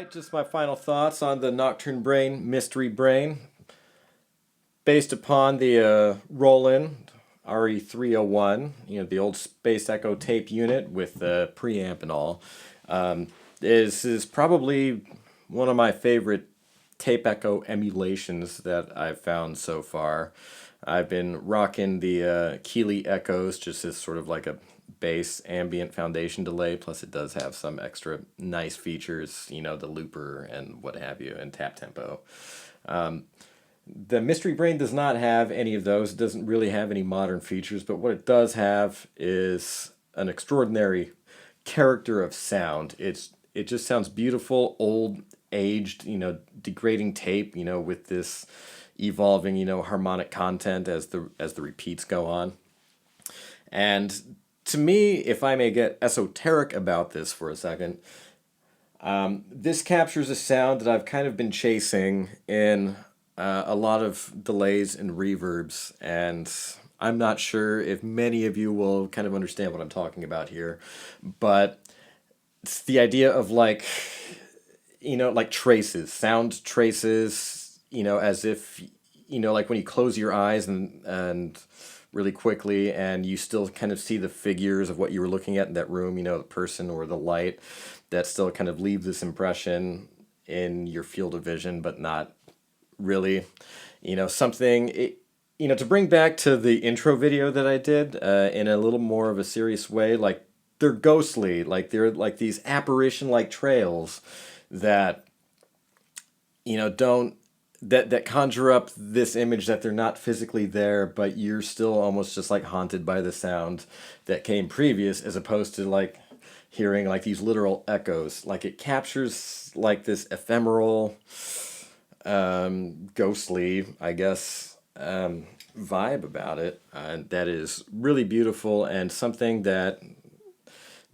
Alright, just my final thoughts on the Nocturne Brain Mystery Brain. Based upon the Roland RE301, the old Space Echo tape unit with the preamp and all. This is probably one of my favorite tape echo emulations that I've found so far. I've been rocking the MKII Echoes just as sort of like a bass ambient foundation delay, plus it does have some extra nice features, the looper and what have you, and tap tempo. The Mystery Brain does not have any of those. It doesn't really have any modern features, but what it does have is an extraordinary character of sound. It just sounds beautiful, old, aged, degrading tape, with this evolving, harmonic content as the repeats go on. And to me, if I may get esoteric about this for a second, this captures a sound that I've kind of been chasing in a lot of delays and reverbs, and I'm not sure if many of you will kind of understand what I'm talking about here, but it's the idea of like traces, sound traces, as if, like when you close your eyes and really quickly and you still kind of see the figures of what you were looking at in that room, the person or the light, that still kind of leave this impression in your field of vision, but not really, something, to bring back to the intro video that I did in a little more of a serious way, like they're ghostly, like they're like these apparition-like trails that, don't, that conjure up this image that they're not physically there, but you're still almost just like haunted by the sound that came previous, as opposed to like hearing like these literal echoes. Like it captures like this ephemeral, ghostly, I guess, vibe about it. That is really beautiful, and something that,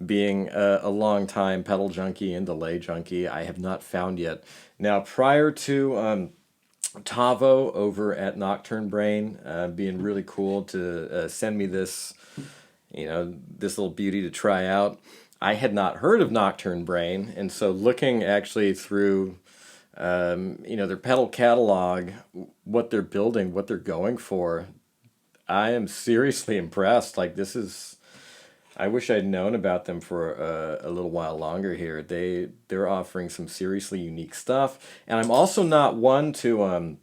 being a long time pedal junkie and delay junkie, I have not found yet. Now, prior to Tavo over at Nocturne Brain being really cool to send me this, this little beauty to try out, I had not heard of Nocturne Brain, and so looking actually through their pedal catalog, what they're building, what they're going for, I am seriously impressed. Like this is, I wish I'd known about them for a little while longer here. They're offering some seriously unique stuff, and I'm also not one to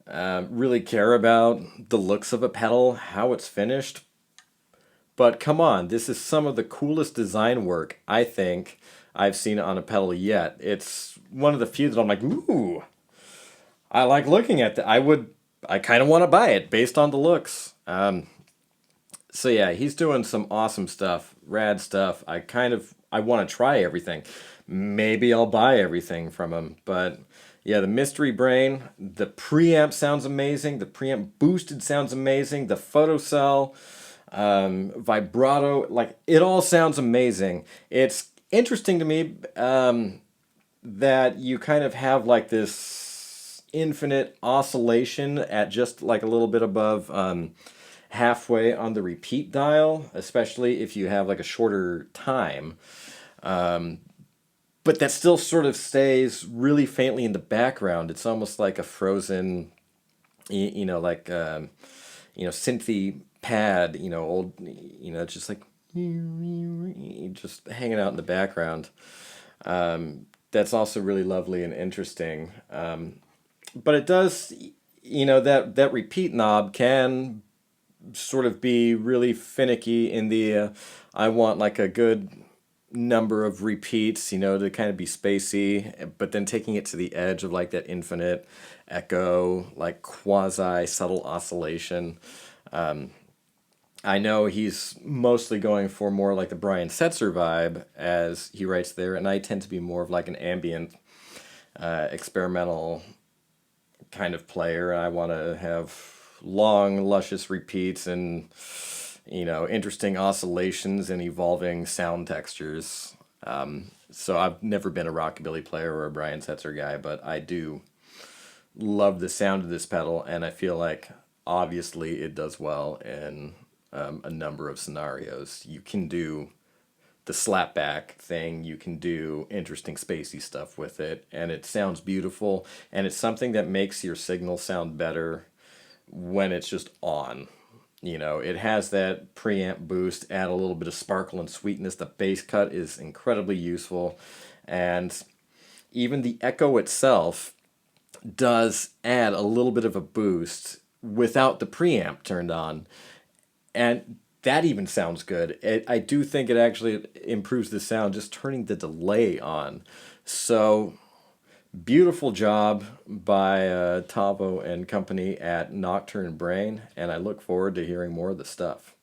really care about the looks of a pedal, how it's finished. But come on, this is some of the coolest design work I think I've seen on a pedal yet. It's one of the few that I'm like, ooh, I like looking at that. I kind of want to buy it based on the looks. So yeah, he's doing some awesome stuff, rad stuff. I want to try everything. Maybe I'll buy everything from him. But yeah, the Mystery Brain, the preamp sounds amazing. The preamp boosted sounds amazing. The photocell, vibrato, like it all sounds amazing. It's interesting to me that you kind of have like this infinite oscillation at just like a little bit above halfway on the repeat dial, especially if you have like a shorter time. But that still sort of stays really faintly in the background. It's almost like a frozen, synthy pad, old, just like, just hanging out in the background. That's also really lovely and interesting. But it does, that repeat knob can sort of be really finicky in the I want like a good number of repeats, to kind of be spacey, but then taking it to the edge of like that infinite echo, like quasi subtle oscillation. I know he's mostly going for more like the Brian Setzer vibe, as he writes there, and I tend to be more of like an ambient, experimental kind of player. I want to have long, luscious repeats and, interesting oscillations and evolving sound textures. So I've never been a rockabilly player or a Brian Setzer guy, but I do love the sound of this pedal, and I feel like obviously it does well in a number of scenarios. You can do the slapback thing, you can do interesting spacey stuff with it, and it sounds beautiful, and it's something that makes your signal sound better when it's just on. You know, it has that preamp boost, add a little bit of sparkle and sweetness. The bass cut is incredibly useful, and even the echo itself does add a little bit of a boost without the preamp turned on, and that even sounds good. I do think it actually improves the sound just turning the delay on. So beautiful job by Tavo and company at Nocturne Brain, and I look forward to hearing more of the stuff.